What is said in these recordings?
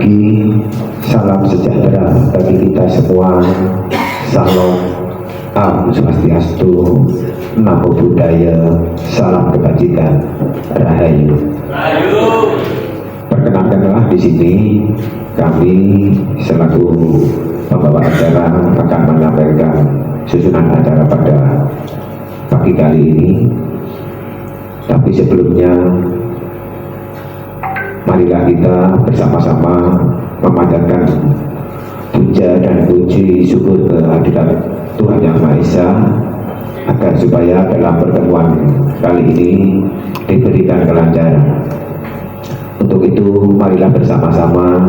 pagi, salam sejahtera bagi kita semua. Salam Om Swastiastu, Namo Buddhaya, salam kebajikan, Rahayu. Perkenalkanlah di sini kami selaku pembawa acara akan menyampaikan susunan acara pada pagi kali ini. Tapi sebelumnya, marilah kita bersama-sama memanjatkan puja dan puji syukur kehadirat Tuhan Yang Maha Esa, agar supaya dalam pertemuan kali ini diberikan kelancaran. Untuk itu, marilah bersama-sama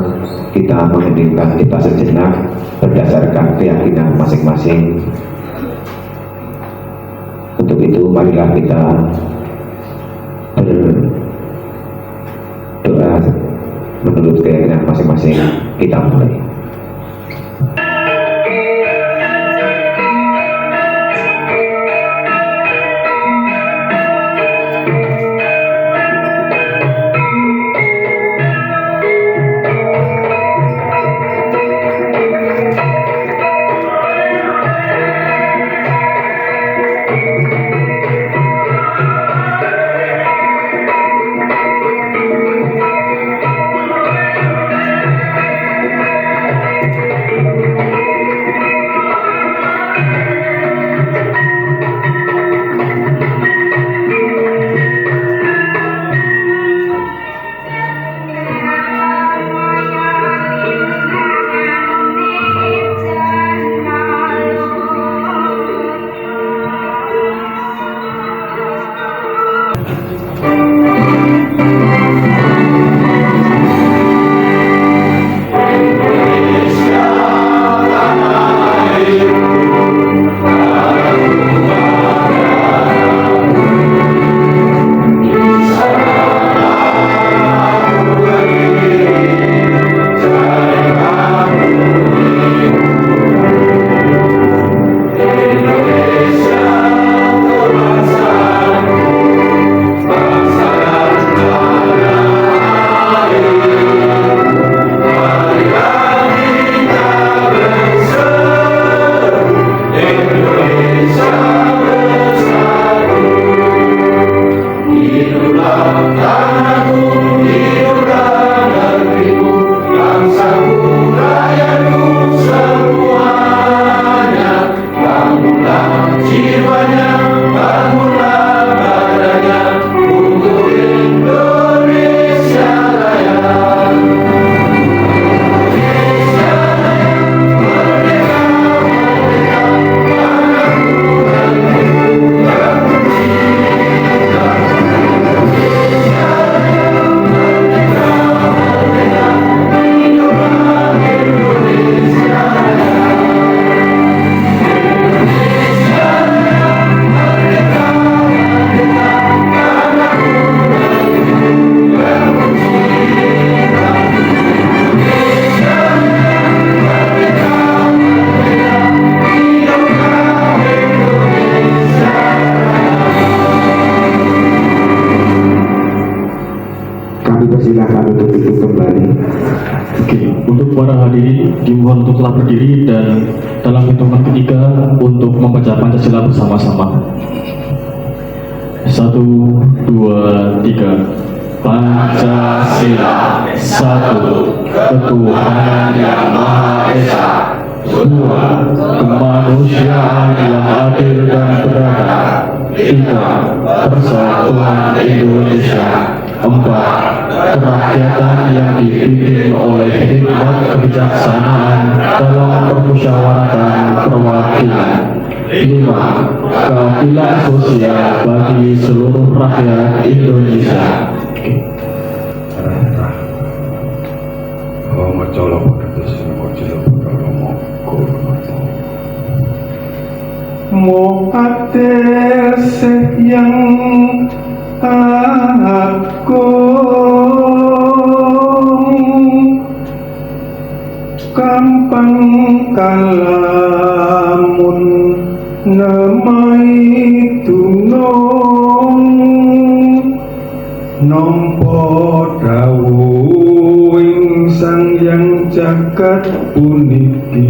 kita mengheningkan kita sejenak berdasarkan keyakinan masing-masing. Untuk itu, marilah kita berdoa menurut keyakinan masing-masing. Kita mulai. Untuk para hadirin dimohon untuk telah berdiri dan dalam hitungan ketiga untuk membaca Pancasila bersama-sama. 1, 2, 3. Pancasila. 1. Ketuhanan yang Maha Esa. 2. Kemanusiaan yang adil dan beradab. 3. Persatuan Indonesia. 4. Kerakyatan yang dipimpin oleh hikmat kebijaksanaan dalam permusyawaratan perwakilan. 5. Keadilan sosial bagi seluruh rakyat Indonesia. Mukates yang agung, kampang kalamun namai tunong, nampa dawuhing Sang Hyang jagat puniki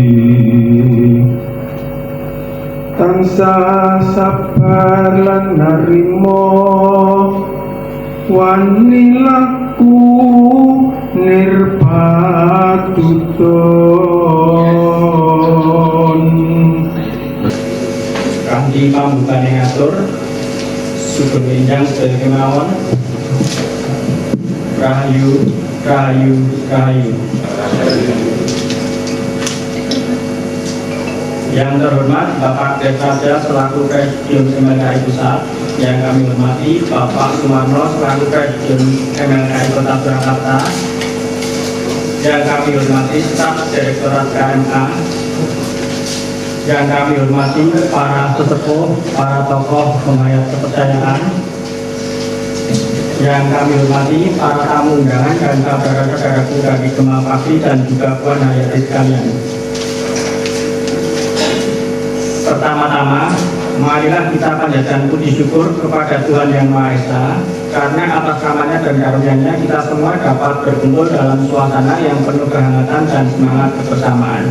tansah sabar lan narimo wani laku nirpatutun kanthi pambukane ngatur sugeng enjang sedaya kemawon rahayu rahayu rahayu. Yang terhormat Bapak Desraja selaku Presidium MLKI Pusat, yang kami hormati Bapak Sumarno selaku Presidium MLKI Kota Surakarta, yang kami hormati staf Direktorat KMA, yang kami hormati para sesepuh, para tokoh penghayat kepercayaan, yang kami hormati para tamu undangan dan saudara-saudaraku dari Gemah Pakti dan juga Puan Hayati sekalian. Pertama-tama, marilah kita panjatkan puji syukur kepada Tuhan Yang Maha Esa, karena atas namanya dan karunia-Nya kita semua dapat berkumpul dalam suasana yang penuh kehangatan dan semangat kebersamaan.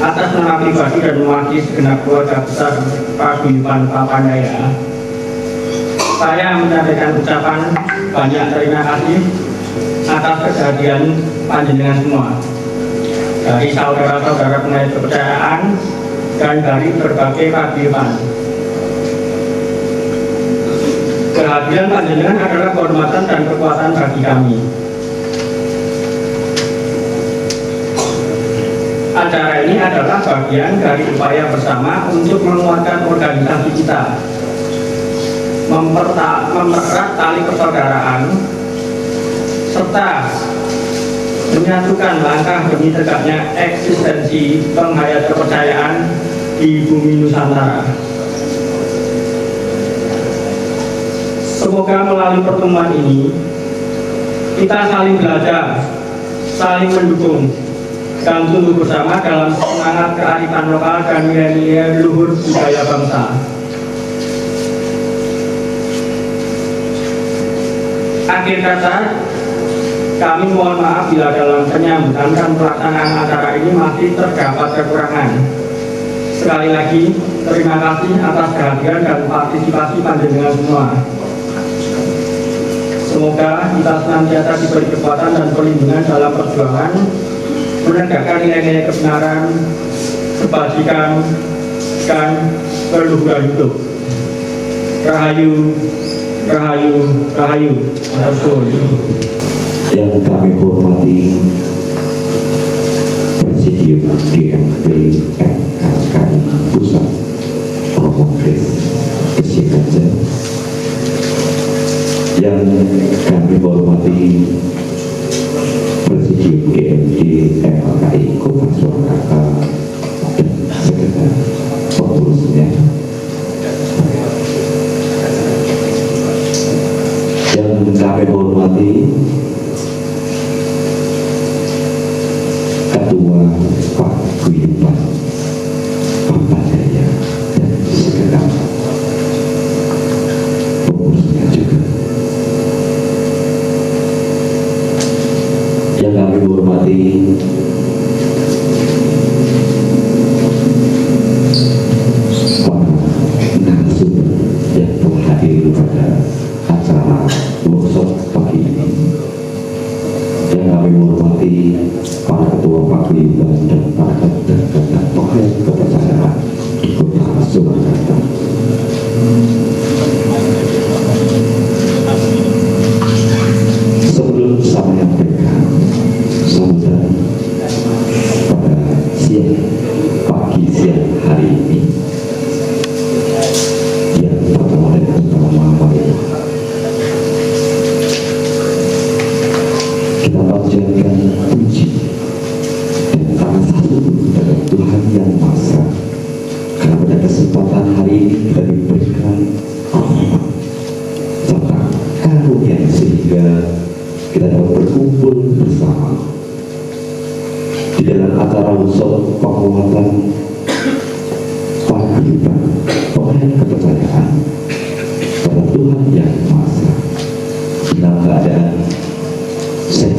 Atas nama pribadi dan mewakili segenap keluarga besar Paguyuban Papandayan, saya menyampaikan ucapan banyak terima kasih atas kehadiran panjenengan semua, dari saudara-saudara penghayat kepercayaan dan dari berbagai paguyuban. Kehadiran panjenengan adalah kehormatan dan kekuatan bagi kami. Acara ini adalah bagian dari upaya bersama untuk menguatkan organisasi kita, mempererat tali persaudaraan, serta menyatukan langkah demi tegaknya eksistensi penghayat kepercayaan di bumi Nusantara. Semoga melalui pertemuan ini kita saling belajar, saling mendukung, dan tumbuh bersama dalam semangat kearifan lokal dan nilai-nilai luhur budaya bangsa. Akhir kata, kami mohon maaf bila dalam penyambutan dan pelaksanaan acara ini masih terdapat kekurangan. Sekali lagi, terima kasih atas kehadiran dan partisipasi panjenengan semua. Semoga kita senantiasa diberi kekuatan dan perlindungan dalam perjuangan menegakkan nilai-nilai kebenaran, kebajikan, dan keluhuran hidup. Rahayu, rahayu, rahayu. Yang kami hormati Presidium GMP MLKI Pusat Romo Kris Kesikaja, yang kami hormati Presidium GMD MLKI Kota Surakarta dan segenap pengurusnya, yang kami hormati Ketua Paguyuban Papandayan dan segenap pengurusnya juga, yang kami hormati para narasumber yang telah hadir pada acara workshop pagi ini, yang kami hormati para ketua paguyuban dan para penghayat kepercayaan di Kota Surakarta. Sebelum saya menyampaikan sambutan pada pagi siang hari ini, yang pertama dan utama mari kita panjatkan puji dan rasa syukur kepada Tuhan Yang Maha Esa, karena pada kesempatan hari ini kita diberikan rahmat serta karunia sehingga kita dapat berkumpul bersama di dalam acara workshop penguatan paguyuban penghayat kepercayaan pada Tuhan Yang Maha Esa dalam keadaan sehat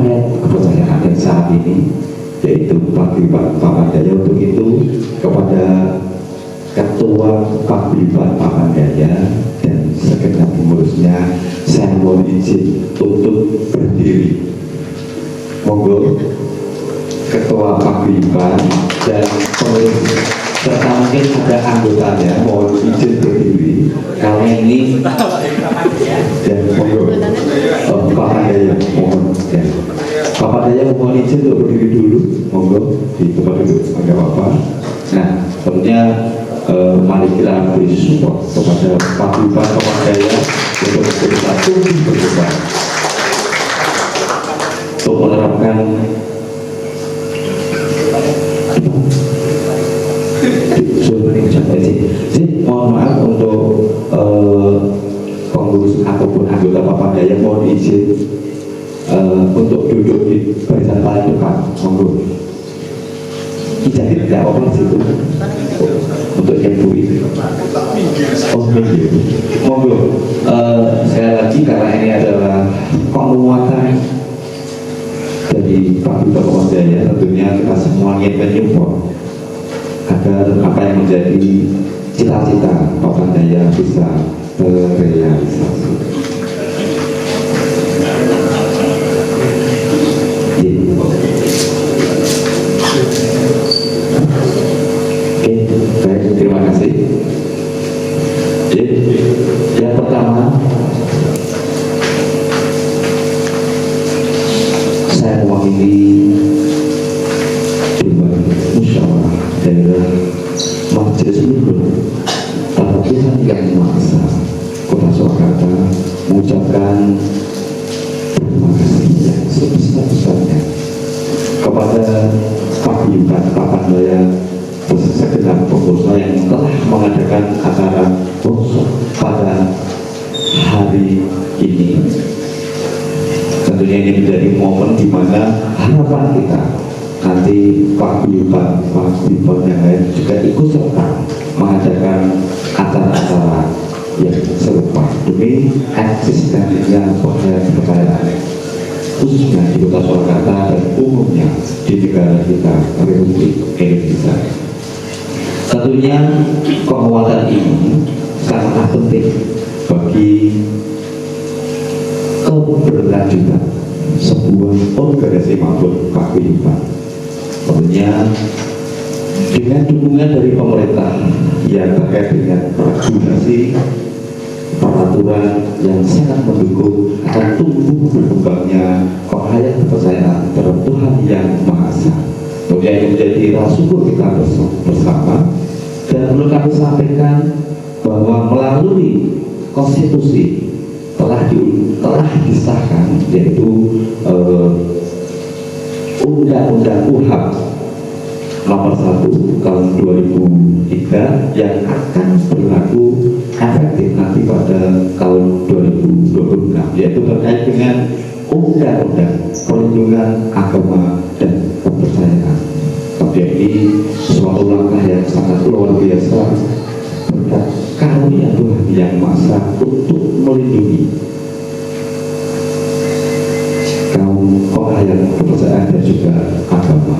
pengajian kepercayaan yang saat ini, yaitu Paguyuban Pamandaya. Untuk itu kepada Ketua Paguyuban Pamandaya dan segenap pengurusnya, saya mohon izin untuk berdiri. Monggo Ketua Paguyuban dan pengurus serta mungkin ada anggotanya mohon izin berdiri. Kalau ini dan monggo Pamandaya mohon ya. Pamandaya mohon izin untuk berdiri dulu, monggo di tempat duduk, enggak apa-apa. Nah, tentunya mari kita beri support kepada Paguyuban Pamandaya untuk kita tumbuh berkembang untuk menerapkan mohon maaf untuk pengurus ataupun anggota Pamandaya mohon izin untuk duduk di barisan paling depan, monggo. Jadi tidak apa situ untuk yang itu. Oh minggir, monggo. Sekali lagi karena ini adalah penguatan dari Paguyuban Pamandaya, tentunya kita semua ingin menyupport agar apa yang menjadi cita-cita Pamandaya bisa terrealisasi. Baik, terima kasih. Yang pertama, saya mewakili Dewan Musyawarah Daerah Majelis Ulama Tanah Tuhan Yang Maha Esa Kota Surakarta mengucapkan terima kasih yang sebesar-besarnya kepada Paguyuban Pamandaya segenap pengurusnya yang telah mengadakan acara workshop pada hari ini. Tentunya ini menjadi momen di mana harapan kita nanti Paguyuban yang lain juga ikut serta mengadakan acara-acara yang serupa demi eksistensinya kepercayaan khususnya di Kota Surakarta dan umumnya di negara kita Republik Indonesia. Tentunya penguatan ini sangat penting bagi keberlanjutan sebuah organisasi maupun Paguyuban. Tentunya dengan dukungan dari pemerintah yang terkait dengan regulasi peraturan yang sangat mendukung akan tumbuh berkembangnya penghayat kepercayaan terhadap Tuhan Yang Maha Esa. Kemudian ini menjadi rasa syukur kita bersama, dan perlu kami sampaikan bahwa melalui konstitusi telah disahkan, yaitu Undang-Undang UHAM nomor 1 tahun 2003 yang akan berlaku efektif nanti pada tahun 2026, yaitu terkait dengan Undang-Undang Perlindungan Agama dan Kepercayaan. Kemudian ini suatu langkah yang sangat luar biasa berkat karunia Tuhan Yang Maha Esa untuk melindungi kaum penghayat kepercayaan dan juga agama.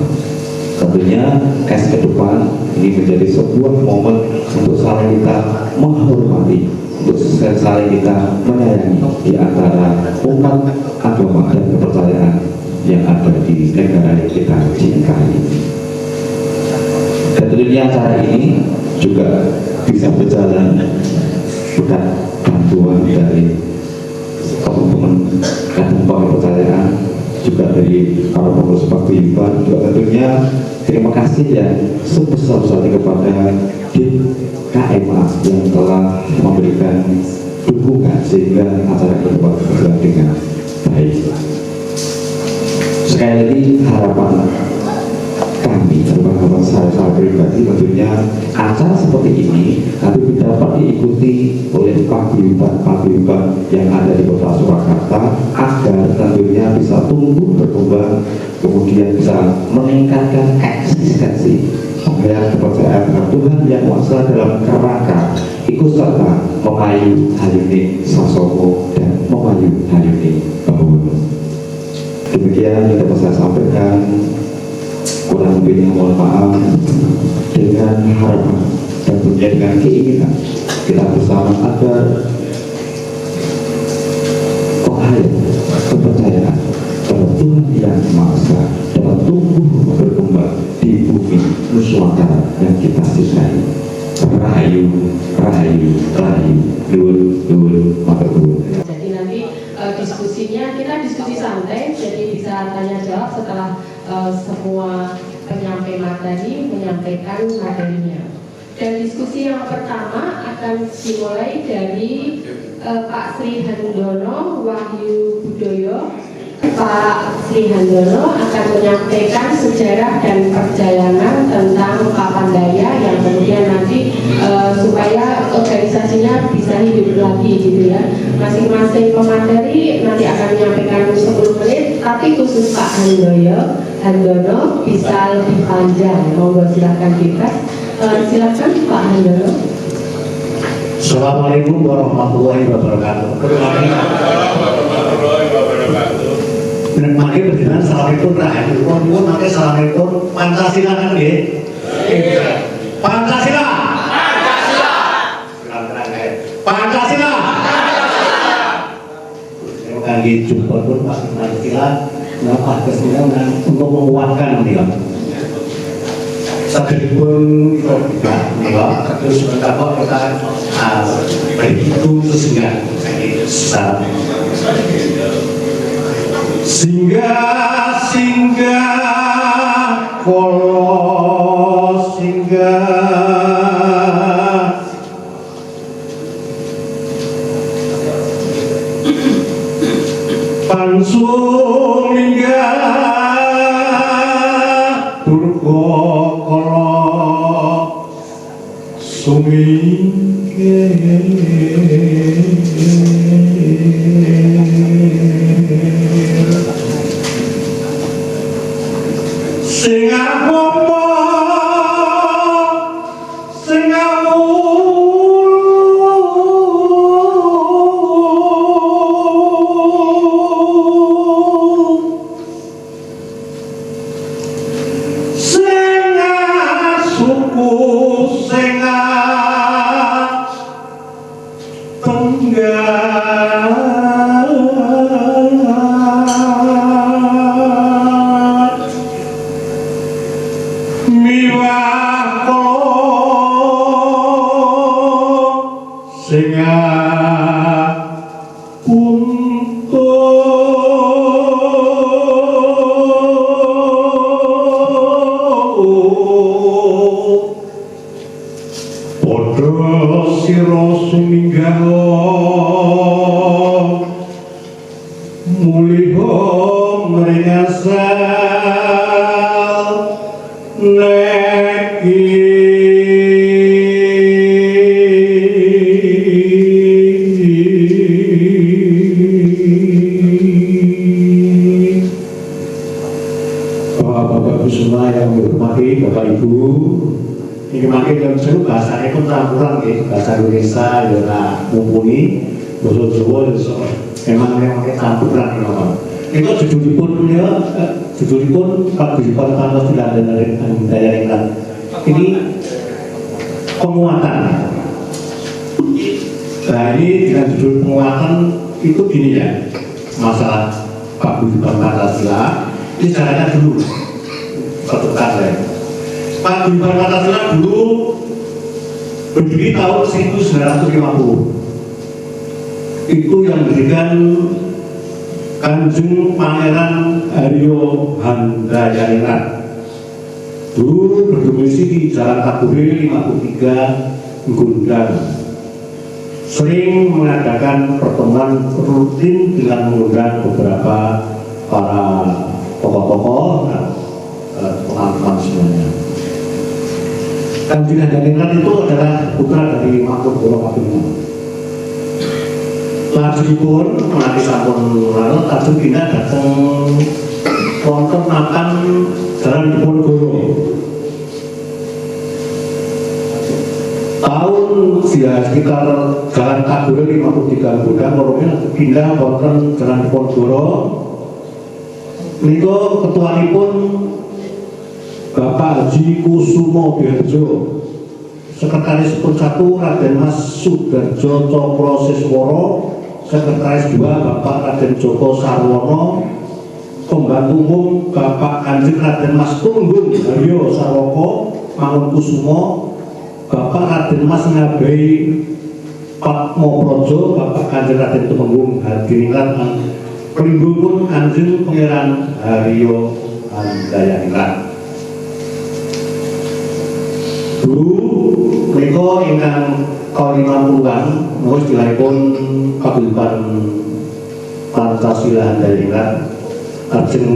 Tentunya ke depan ini menjadi sebuah momen untuk saling kita menghormati, untuk saling kita menyayangi di antara umat agama dan kepercayaan yang ada di negara yang kita cintai. Dan tentunya acara ini juga bisa berjalan berkat bantuan dari teman-teman dan kepercayaan, juga dari para pengurus Paguyuban. Juga tentunya terima kasih yang sebesar-besarnya kepada DIP KMA yang telah memberikan dukungan sehingga acara ini dapat berjalan dengan baik. Sekali lagi harapan kami, harapan saya pribadi, tentunya acara seperti ini nanti dapat diikuti oleh Paguyuban yang ada di Kota Surakarta agar tentunya bisa tumbuh berkembang, kemudian bisa meningkatkan eksistensi penghayat kepercayaan terhadap Tuhan Yang Maha Esa dalam kerangka ikut serta memayu Hayuni Sasomo dan memayu Hayuni Bawono. Demikian yang dapat saya sampaikan, kurang lebihnya mohon maaf, dengan harapan dan dengan keinginan kita bersama agar kepercayaan pada Tuhan yang Maha Esa dapat tumbuh berkembang di bumi Nusantara yang kita cintai. Rahayu, rahayu, rahayu, dul, matur nuwun. Jadi nanti diskusinya kita diskusi santai, jadi bisa tanya jawab setelah semua penyampai materi menyampaikan materinya. Dan diskusi yang pertama akan dimulai dari Pak Sri Handono Wahyu Budoyo. Pak Sri Handono akan menyampaikan sejarah dan perjalanan tentang Papandaya yang kemudian nanti supaya organisasinya bisa hidup lagi gitu ya. Masing-masing pemateri nanti akan menyampaikan 10 menit, tapi khusus Pak Handono bisa lebih panjang. Monggo silakan bebas. Silakan Pak Handono. Assalamualaikum warahmatullahi wabarakatuh. Maka berjalan Assalamualaikum rahayu. Pun maka Assalamualaikum Pancasila kan nggih? Pancasila. Pancasila. Kangge jumpa pun Pak Pancasila napa kesempatan untuk menguatkan menika. Sagedipun kita menika terus mendapat kita berhitung sesungguhnya singgah kolo singgah pansung minggah durga kolo Bapak-bapak semua yang dihormati, Bapak Ibu, ini makin dalam seru bahasanya pun campuran ya, bahasa Indonesia ya mumpuni, bahasa Jawa memang campuran ya. Itu judulipun ya, judulipun paguyuban kantos diladen daya ringkat. Ini penguatan. Nah ini dengan judul penguatan itu gini ya, masalah paguyuban Pancasila. Ini caranya dulu ketukan ya. Paguyuban Pancasila dulu berdiri tahun 1950. Itu yang diberikan Kanjeng Pangeran Haryo Handayanirat. Dulu berdomisili di Jalan Kabure 53 Gondang. Sering mengadakan pertemuan rutin dengan mengundang beberapa para tokoh-tokoh dan teman-teman semuanya. Kanjeng Handayanirat itu adalah putra dari Mangkunegaran Kapinan. Lajengipun menanti sampun lalu Kanjeng Pindah datang wonten makan Jalan Diponegoro. Tahun sekitar Jalan Kabure 53 Gondang, lorongnya pindah wonten Jalan Diponegoro. Niku ketuanipun Bapak Haji Kusumo Dirjo, Sekretaris Pun 1 Raden Mas Sudarjo Cokro Sisworo, Sekretaris 2 Bapak Raden Joko Sarwono, Pembantu Umum Bapak Kanjeng Raden Mas Tunggung Haryo Sarwoko Mangunkusumo, Bapak Raden Mas Ngabai Patmo Projo, Bapak Kanjeng Raden Tumenggung Hadiningrat, Pelindung Kanjeng Pangeran Haryo Handayaningrat. Guru menika ingkang kalimantuan nuwun istilahipun paguyuban Pancasila Handayaningrat lajeng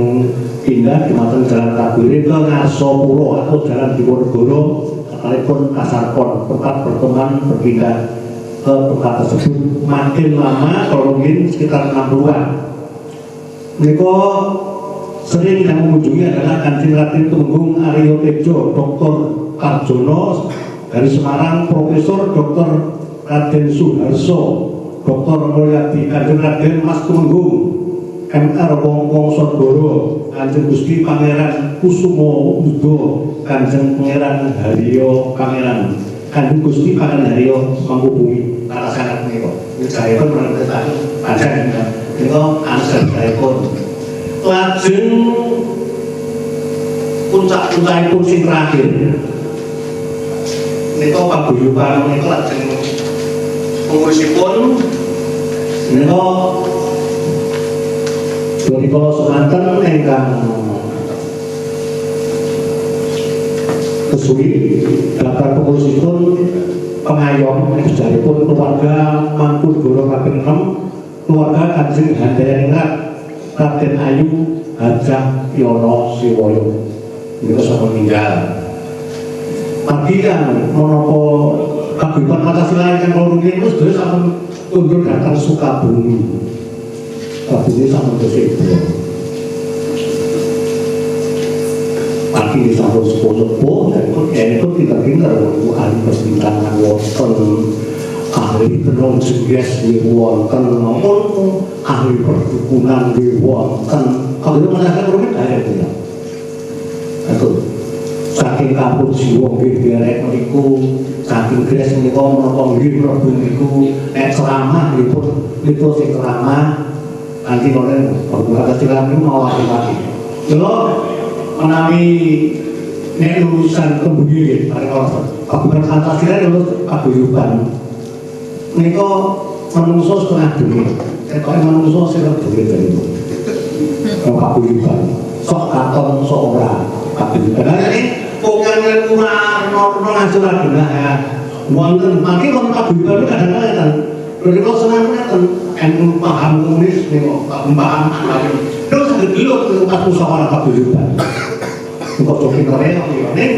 pindah dumateng Jalan Kabuire ke Ngasopuro atau Jalan Diponegoro sekalipun Kasarpon, tempat pertemuan berpindah ke tempat tersebut makin lama kalau mungkin sekitar 60-an. Menika sering yang mengunjungi adalah Kanjeng Raden Tumenggung Aryo Tejo, Dr. Karjono dari Semarang, Profesor Dr. Raden Suharso, Dr. Mulyadi, Kanjeng Raden Mas Tumenggung, MR Wongkong Sondoro, Kanjeng Gusti Pangeran Kusumo Udo, Kanjeng Pangeran Haryo Pangeran, Kanjeng Gusti Pangeran Haryo menghubungi kata sangat menika. Saya pun menentukan panjang menika answer saya pun. Lajeng puncak-puncakipun sing terakhir menika paguyuban menika lajeng pengurusipun menika Dorikala semanten ingkang kesuwi daftar pengurusipun pengayom sejarahipun keluarga Mangkunegoro kaping 6, keluarga Kanjeng Handayaningrat Raden Ayu Hajah Yono Siwoyo menika sampun meninggal. Pagi kan menapa paguyuban Pancasila ingkang kula rumiyin terus sedaya sampun kundur dhateng Sukabumi. Kabini sampun kesebut. Pagi di sampun sepuh-sepuh dan pun pinter-pinter ahli perbintangan wonten, ahli tenung jengges wonten, namun ahli perdukunan wonten. Kalau itu menasihkan rumit ada tidak? Itu saking kampung jiwa nggih derek niku, saking gres menika menapa nggih mlebu niku nek ceramah nipun sing ceramah nanti oleh Pancasila itu mau lagi. Kalau menawi nek lulusan kemudian paling orang kabupaten Pancasila lulus paguyuban. Menika menungso setengah dunia. Kalau menungso setengah dunia dari itu. Paguyuban. Sok katon sok ora paguyuban. Nah ini bukan kurang ngajuran benar ya. Wonten mangke wonten paguyuban kadang-kadang Lha kok seneng kan paham komunis ning paham terus dulu pas musyawarah paguyuban. Kok coki Korea ning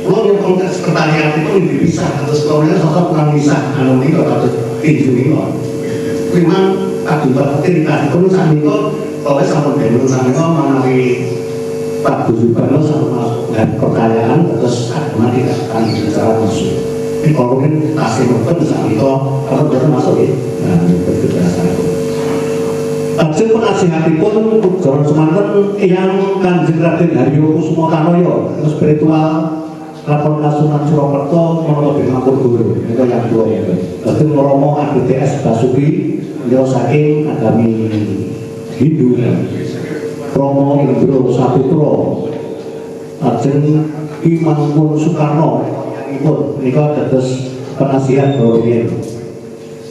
kalau yang konteks pertanyaan itu bisa terus Korea sosok kurang bisa anu ini kok harus tinju ini kok. Memang paguyuban cerita itu saniko kalau sama dulu saniko menawi paguyuban sama pertanyaan terus agama tidak akan bicara masuk. Kalau mungkin kasih mungkin saat itu kalau baru masuk ya, nah itu biasa itu. Hasil penasihatipun Jalan Semanten yang Kanjeng Raden Haryo Kusumo Tanoyo, spiritual Keraton Kasunan Surakarta Monoto Mangkunegoro, itu yang dua ya. Lalu Romo ADTS Basuki, beliau saking agami Hindu, Romo Indro Saputro, Ajeng Imangkun Soekarno. Pun menika dados penasihat Bawain.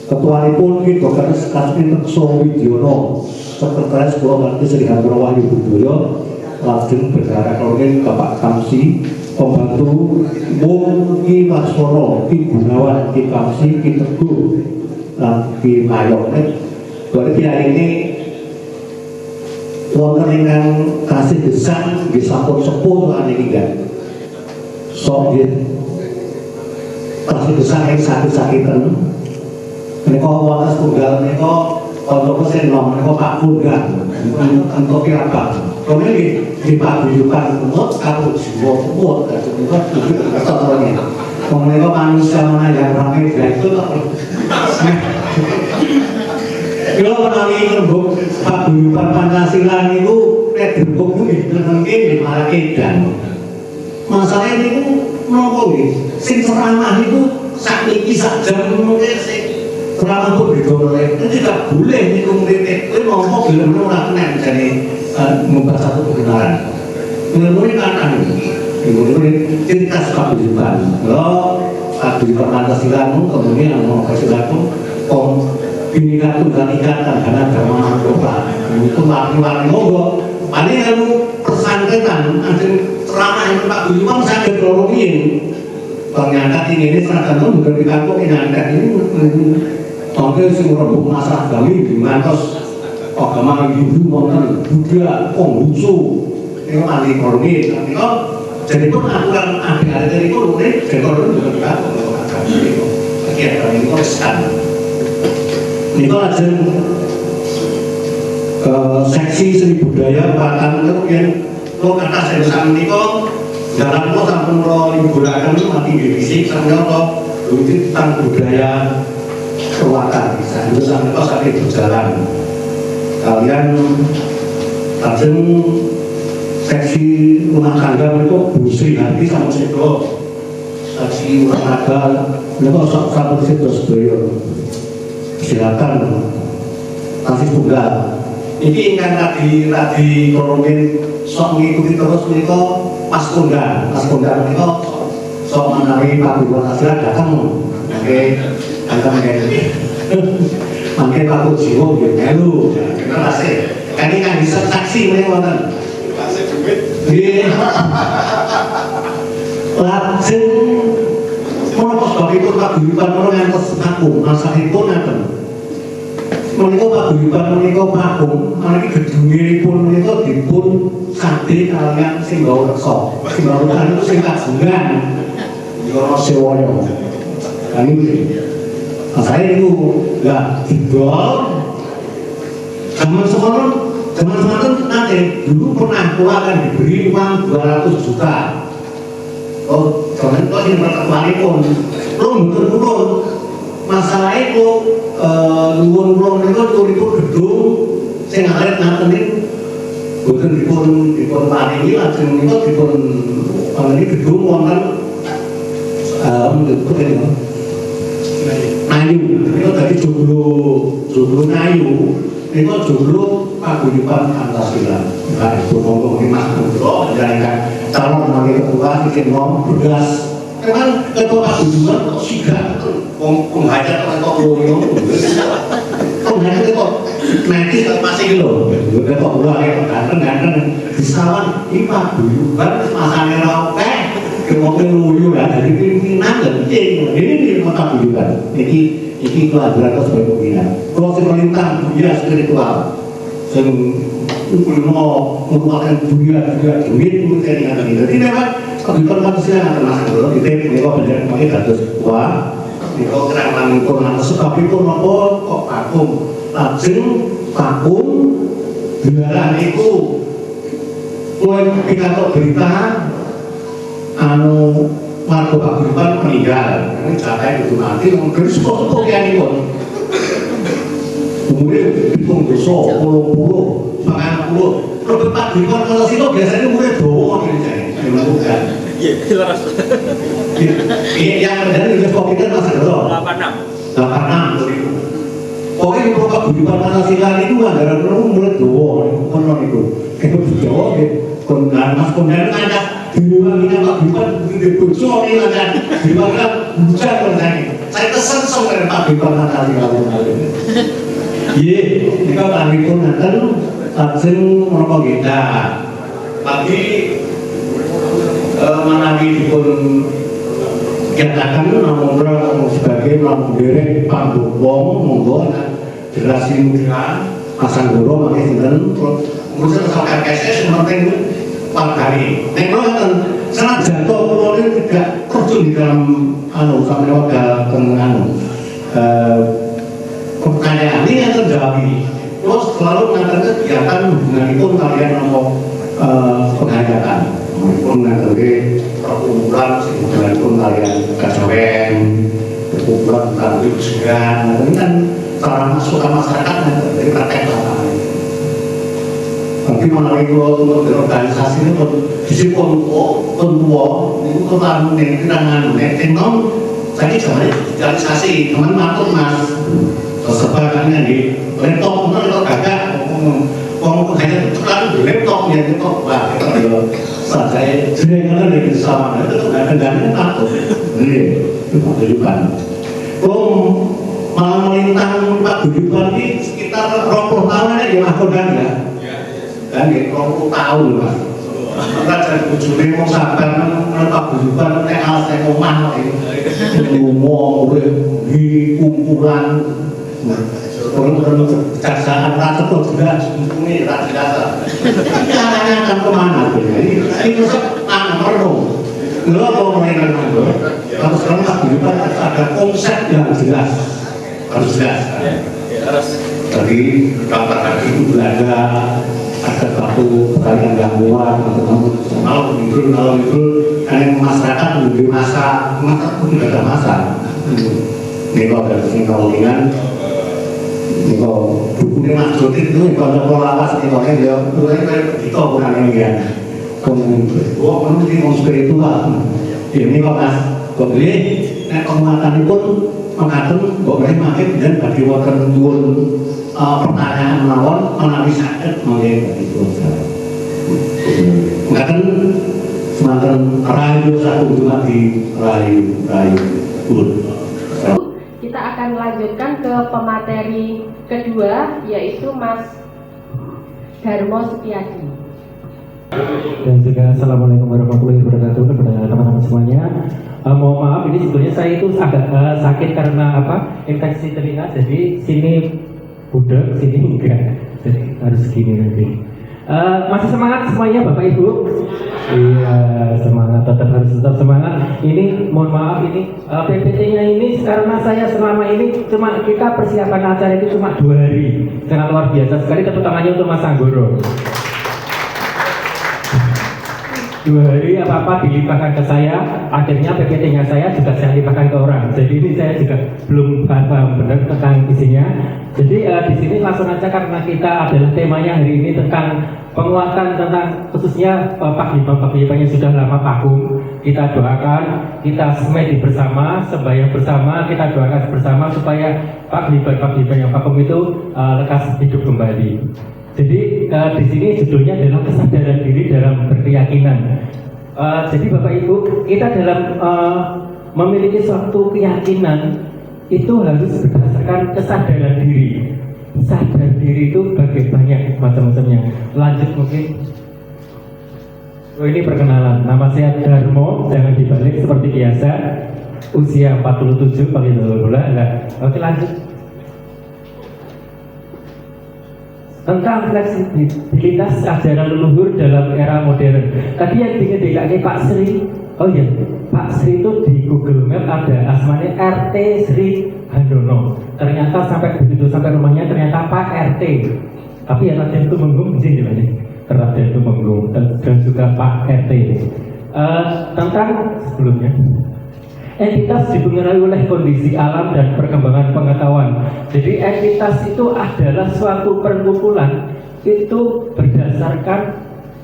Ketuanipun Ki Dr. Kasmin Tekso Widyono, Sekretaris Kula Bakti Sri Handra Wahyu Budoyo, lajeng Bendahara Kolonel Bapak Kamsi, Pembantu Mung Ki Laksono, Ki Gunawan, Ki Kamsi, Ki Teguh, lan Ki Mayong. Berarti hari ini wonten ingkang kasih gesang nggih sampun sepuh lan niki sok kasih besar yang sakit-sakitan mereka wakas tunggal mereka untuk kesenom mereka Pak Kurgan untuk kira-kira kemudian di paguyuban umut kabut jiwa umut dan mereka contohnya mereka manusia mana yang ramai itu kalau menawi lembuk paguyuban Pancasila itu nek dihukum kuwi ngenenge malah edan. Masalah niku nopo nggih? Sing ceramah niku sakniki sak jam mungkin sing ceramah kok digolek. Tidak boleh niku ngritik. Kowe ngomong gelem ora kena jane membaca satu kebenaran. Mulai kan mulai cerita kehidupan. Lo kehidupan Pancasila kemudian mau Pancasila Bhinneka Tunggal Ika Tadhana Dharma Mantoba itu lari-lari monggo. Pane kamu pesantren anjing ceramah yang Pak Budiman saged lorongin. Ternyata ini seragam bukan di kantor ini Oke, sing rembuk masalah kami di mantos agama Hindu maupun Buddha, Konghucu, itu ahli ekonomi. Jadi pun aturan ada dari itu, ekonomi juga tidak agama itu. Kegiatan ini konstan. Itu aja seksi seni budaya bahkan kemudian lo kata saya bersama ini jalan lo sampai lo liburan itu mati di fisik sampai lo itu tentang budaya keuangan bisa itu sampai lo sampai berjalan kalian tajam seksi rumah tangga itu busri nanti sama sego seksi rumah tangga itu sampai sego sebelum silakan kasih tunggal ini kan tadi kolongin sok mengikuti terus mereka Mas Kondang mereka sok menari Pak Budiman Pancasila datang oke datang mungkin Pak Budiman dia melu terima kasih kan ini kan bisa saksi mereka kan kasih duit lajeng menopos sebab itu Pak Budiman orang yang aku masa itu nanti menika Pak Budiman menika Pakung menika gedungipun menika dipun sade kalian sing gawa reksa. Sing gawa reksa itu sing kagungan Yono Sewaya. Kan iki. Saya itu lah didol zaman sekolah nanti dulu pernah akan diberi uang 200 juta. Oh, zaman itu yang pertama pun turun. Masalah itu luwun-luwun itu turun gedung sing arep ngaten boten dipun paringi lajeng menika dipun paringi gedung wonten Nayu itu dari joglo Nayu itu joglo Pak Budiman Pancasila. Nah itu ngomong ini Mas Bro menjalankan calon wakil ketua bikin ngomong bergas memang ketua Pak Budiman kok sigap penghajat atau loyo penghajat itu nanti masih gitu udah kok ulang ya ganteng disawan ini Pak Budiman masanya rokeh ngomongin loyo kan jadi pimpinan dan ini Pak Budiman ini pelajaran sebagai pimpinan kalau pemerintah dunia spiritual yang merupakan dunia duit mungkin yang ini jadi memang Budiman Pancasila yang termasuk dulu di TP ini kok benar pakai gatus kuah kalau kerangan kurang sebab itu nopo kok Pakung lajeng Pakung beneran itu mulai kita berita warga Pak Budiman meninggal ini capai itu nanti mungkin suka-suka yang itu umurnya hitung dosa 40 kalau Pak Budiman kalau situ biasanya umurnya doang bukan yang terjadi di COVID kan masih belum 86 pokoknya di Pak Budiman Pancasila itu anggaran mulai doang konon itu Jawa kondan Mas kondan ada di rumah kita Pak Budiman di bocor ini ada di mana hujan kondan saya kesengsem dari Pak Budiman Pancasila iya ini kan kami pun nanti langsung merokok kita tapi menawi dipun katakan namun sebagai namun derek panggung monggo generasi muda pasang goro makai sinten urusan sampai KSS penting pagari nek ngoten sangat jatuh kula tidak terjun di dalam sampai wakil pertanyaan ini yang terjadi terus selalu mengatakan kegiatan hubunganipun kalian nomor penghajatan pun nanti perkumpulan sebulan pun kalian kacawen perkumpulan tentang kejujuran ini kan cara masukan masyarakat dari praktek lapangan Tapi melalui organisasi ini di kontua itu kelan nentangan nentenom tadi sebenarnya organisasi teman matur mas sebagiannya di laptop itu agak ngomong hanya terlalu di laptop ya laptop bah saya jenengan lagi sama itu kendalanya takut ini tunjukkan malah melintang Pak Bujukan ini sekitar 20 tahun aja ya aku kan ya dan ya 20 tahun Pak raja bujune mau sabar Pak Bujukan saya omah ngomong di kumpulan orang kejaksaan rasa itu juga ini rasa dasar caranya akan kemana ini perlu lo kalau mainan itu kalau sekarang Pak Bujukan ada konsep yang jelas harus jelas jadi kapan itu ada satu pertanyaan gangguan kalau itu yang masyarakat menjadi masa pun tidak ada masa ini kalau dari sini kaulingan ini kalau bukunya Mas Jody itu kalau ada lapas ini kalau dia itu bukan ini ya kemudian ini spiritual ini kok Mas kok ini penguatan itu mengatur boleh makin dan bagi water nyuwun pertanyaan mawon menawi saged mangke bagi kula. Ngaten semanten rayu satu dumadi rayu pun. Kita akan melanjutkan ke pemateri kedua yaitu Mas Darmo Setiadi. Dan juga assalamualaikum warahmatullahi wabarakatuh kepada teman-teman semuanya. Mohon maaf ini sebetulnya saya itu agak sakit karena infeksi telinga, jadi sini budak, sini enggak, jadi harus gini nanti. Masih semangat semuanya Bapak Ibu? Iya semangat, tetap semangat. Ini mohon maaf ini PPT-nya ini karena saya selama ini cuma kita persiapan acara itu cuma 2 hari, sangat luar biasa sekali. Tepuk tangannya untuk Mas Anggoro. 2 hari apa-apa dilimpahkan ke saya, akhirnya PPT-nya saya juga saya limpahkan ke orang. Jadi ini saya juga belum paham benar tentang isinya. Jadi di sini langsung aja karena kita adalah temanya hari ini tentang penguatan tentang khususnya Pagliban yang sudah lama vakum. Kita doakan, kita semedi bersama, sembahyang bersama, kita doakan bersama supaya Pagliban yang vakum itu lekas hidup kembali. Jadi di sini judulnya adalah kesadaran diri dalam berkeyakinan. Jadi Bapak Ibu, kita dalam memiliki suatu keyakinan itu harus berdasarkan kesadaran diri. Sadar diri itu banyak macam-macamnya. Lanjut mungkin. Ini perkenalan. Nama saya Darmo, jangan dibalik seperti biasa. Usia 47 paling dulu enggak. Oke lanjut. Tentang fleksibilitas ajaran leluhur dalam era modern. Tadi yang DKI Pak Sri, oh iya, Pak Sri itu di Google Map ada asmanya RT Sri Handono. Ternyata sampai begitu sampai rumahnya ternyata Pak RT. Tapi yang Raden Tumenggung izin gimana? Raden Tumenggung dan juga Pak RT. Tentang sebelumnya. Entitas dipengaruhi oleh kondisi alam dan perkembangan pengetahuan. Jadi entitas itu adalah suatu perkumpulan itu berdasarkan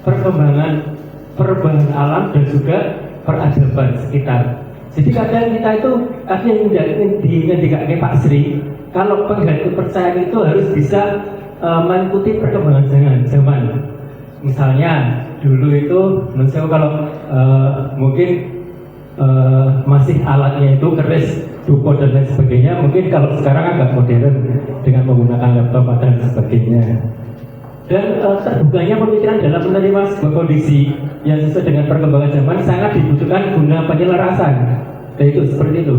perkembangan perubahan alam dan juga peradaban sekitar. Jadi kadang kita itu tadi yang dikatakan Pak Sri, kalau pengganti kepercayaan itu harus bisa mengikuti perkembangan zaman. Misalnya dulu itu menurut saya kalau mungkin masih alatnya itu keris, dupo dan lain sebagainya. Mungkin kalau sekarang agak modern dengan menggunakan laptop dan sebagainya. Dan terbukanya pemikiran dalam menerima sebuah kondisi yang sesuai dengan perkembangan zaman sangat dibutuhkan guna penyelarasan. Dan itu seperti itu.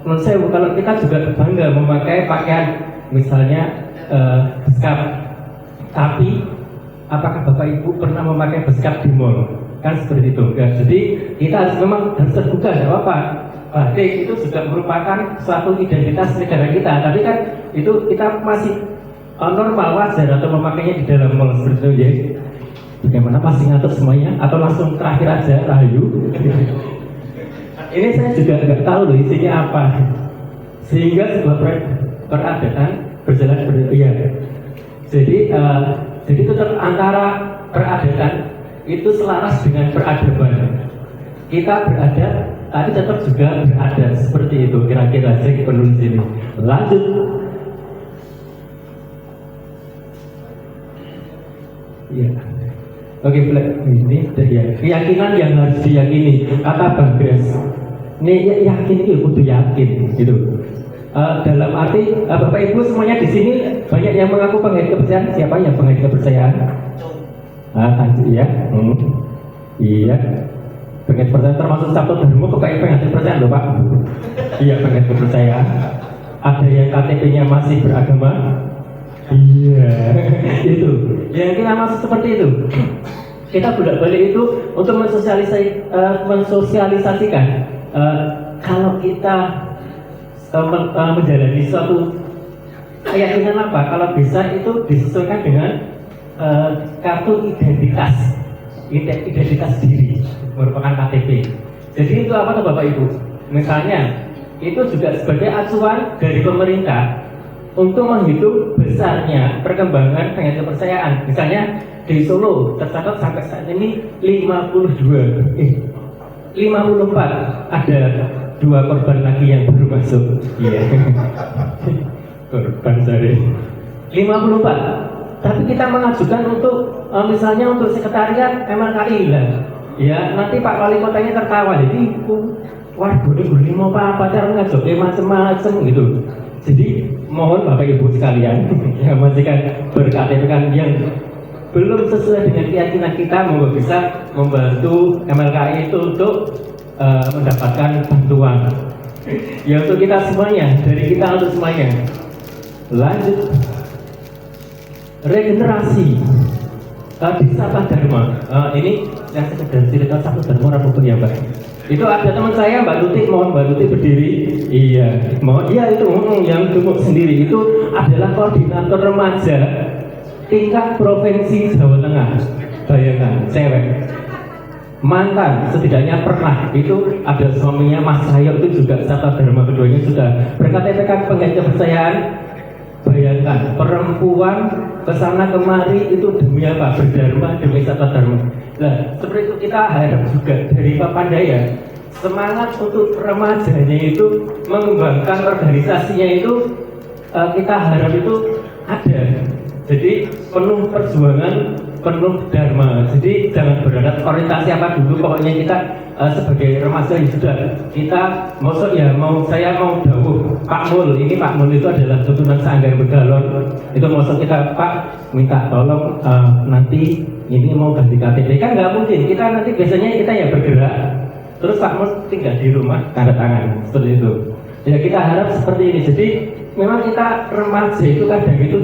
Menurut saya kalau kita juga bangga memakai pakaian misalnya beskap, tapi apakah Bapak Ibu pernah memakai beskap di mall? Kan seperti itu ya. Jadi kita memang harus terbuka, tidak apa-apa. Batik itu juga merupakan suatu identitas negara kita, tapi kan itu kita masih normal, wajar atau memakainya di dalam mall seperti itu ya. Bagaimana masih ngatur semuanya atau langsung terakhir aja rahayu? Ini saya juga nggak tahu loh isinya apa. Sehingga sebuah peradaan berjalan seperti itu ya. Jadi Jadi tetap antara peradatan itu selaras dengan peradaban. Kita beradab, tapi tetap juga beradab, seperti itu kira-kira saya perlu di sini. Lanjut. Ya. Oke, ini ya. Keyakinan yang harus diyakini, kata Bang Gres. Ini yakin itu kudu yakin, gitu. Dalam arti Bapak Ibu semuanya di sini banyak yang mengaku penghayat kepercayaan. Siapa yang penghayat kepercayaan? Iya. Iya. Penghayat kepercayaan termasuk Sabto Dharma kok kayak penghayat kepercayaan loh Pak? Iya, penghayat kepercayaan. Ada yang KTP-nya masih beragama? Iya. Itu. Yang kita maksud seperti itu. Kita bolak-balik itu untuk mensosialisasikan kalau kita menjalani suatu keyakinan apa, kalau bisa itu disesuaikan dengan kartu identitas diri, merupakan KTP. Jadi itu apa tuh Bapak Ibu? Misalnya itu juga sebagai acuan dari pemerintah untuk menghitung besarnya perkembangan penghayat kepercayaan. Misalnya di Solo tercatat sampai saat ini 54 ada 2 korban lagi yang baru masuk. Iya. Korban dari 54. Tapi kita mengajukan untuk misalnya untuk sekretariat MLKI lah. Ya, nanti Pak Wali Kotanya tertawa. Jadi, wah, boleh mau apa cara ngajuke macam-macam gitu. Jadi, mohon Bapak Ibu sekalian yang masih kan ber-KTP kan yang belum sesuai dengan keyakinan kita, mau bisa membantu MLKI itu untuk mendapatkan bantuan. Ya untuk kita semuanya, dari kita untuk semuanya. Lanjut. Regenerasi di Sabto Dharma. Ini yang sekedar cerita Sabto Dharma Rabu ya Mbak. Itu ada teman saya Mbak Tuti, mohon Mbak Tuti berdiri. Iya, itu yang gemuk sendiri itu adalah koordinator remaja tingkat provinsi Jawa Tengah. Bayangkan, cewek mantan, setidaknya pernah itu ada suaminya Mas Sayo itu juga Sabto Dharma, keduanya sudah berKTP penghayat kepercayaan. Bayangkan perempuan kesana kemari itu demi apa? Berdharma demi Sabto Dharma. Nah, seperti itu kita harap juga dari Pak Pandaya semangat untuk remajanya itu mengembangkan organisasinya itu kita harap itu ada. Jadi penuh perjuangan, penuh dharma. Jadi jangan berharap orientasi apa dulu. Pokoknya kita sebagai remaja ya sudah. Kita saya mau dawuh Pak Mul. Ini Pak Mul itu adalah turunan Sanggar Begalon. Itu maksud kita Pak minta tolong nanti ini mau ganti KTP. Kan nggak mungkin. Kita nanti biasanya kita ya bergerak. Terus Pak Mul tinggal di rumah tanda tangan seperti itu. Ya kita harap seperti ini. Jadi memang kita remaja itu kadang itu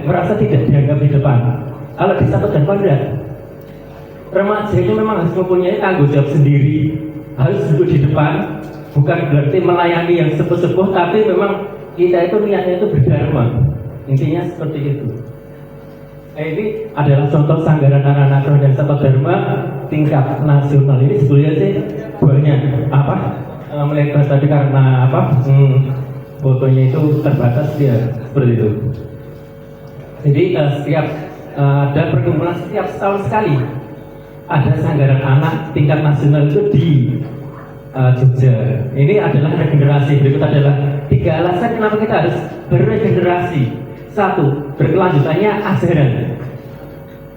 merasa tidak dianggap di depan. Kalau di Sabto Dharma enggak. Remaja itu memang harus mempunyai tanggung jawab sendiri, harus duduk di depan. Bukan berarti melayani yang sepuh-sepuh, tapi memang kita itu niatnya itu berdharma. Intinya seperti itu. Ini adalah contoh sanggaran anak-anak dan Sabto Dharma tingkat nasional. Ini sebetulnya sih banyak melebar tadi karena fotonya itu terbatas dia seperti itu. Jadi setiap ada perkumpulan setiap setahun sekali ada sanggaran anak tingkat nasional itu di Jogja. Ini adalah regenerasi. Berikut adalah 3 alasan kenapa kita harus beregenerasi. 1, berkelanjutannya ajaran.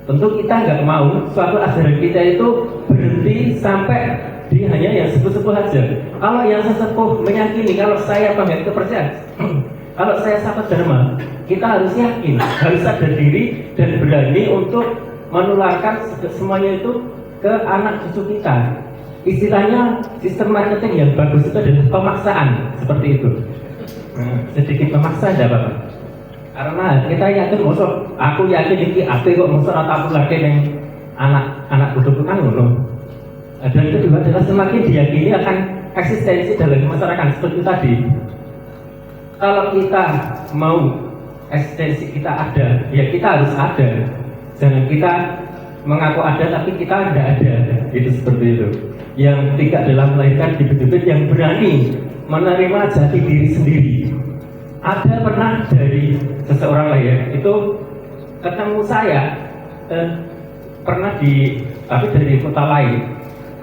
Tentu kita nggak mau suatu ajaran kita itu berhenti sampai di hanya yang sepuh-sepuh aja. Kalau yang sesepuh meyakini kalau saya penghayat kepercayaan, kalau saya Sabto Dharma, kita harus yakin, harus sadar diri dan berani untuk menularkan semuanya itu ke anak cucu kita. Istilahnya sistem marketing yang bagus itu adalah pemaksaan seperti itu. Sedikit memaksa ada Bapak. Karena kita yakin, aku yakin ini aku kok maksud aku lagi yang anak butuh kan ngono. Dan itu juga adalah semakin diyakini akan eksistensi dalam masyarakat seperti itu tadi. Kalau kita mau eksistensi kita ada, ya kita harus ada. Jangan kita mengaku ada tapi kita tidak ada. Itu seperti itu. Yang ketiga adalah melahirkan bibit-bibit yang berani menerima jati diri sendiri. Ada pernah dari seseorang lain itu ketemu saya pernah dari kota lain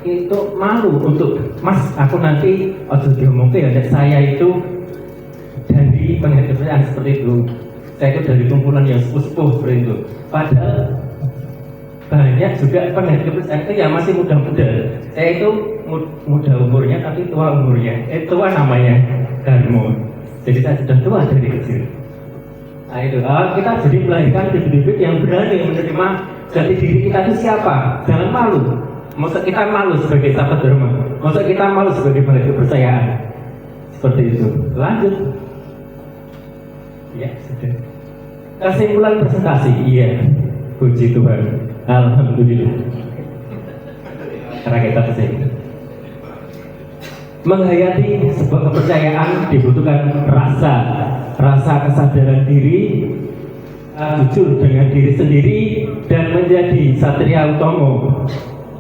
itu malu untuk Mas, aku nanti ojo diomongke ya, saya itu dari pengertian kepercayaan seperti itu, saya itu dari kumpulan yang sepuh-sepuh seperti itu. Padahal banyak juga pengertian kepercayaan itu yang masih muda-muda. Saya itu muda umurnya tapi tua umurnya, tua namanya Darmo. Jadi saya sudah tua dari kecil. Nah itu, kita jadi melahirkan bibit-bibit yang berani menerima jati diri kita itu siapa. Jangan malu. Masa kita malu sebagai sahabat Dharma, masa kita malu sebagai penegak kepercayaan. Seperti itu. Lanjut. Ya, sudah. Kesimpulan presentasi, iya. Puji Tuhan. Alhamdulillah. Karena kita kesini. Menghayati sebuah kepercayaan dibutuhkan rasa kesadaran diri, jujur dengan diri sendiri, dan menjadi satria utomo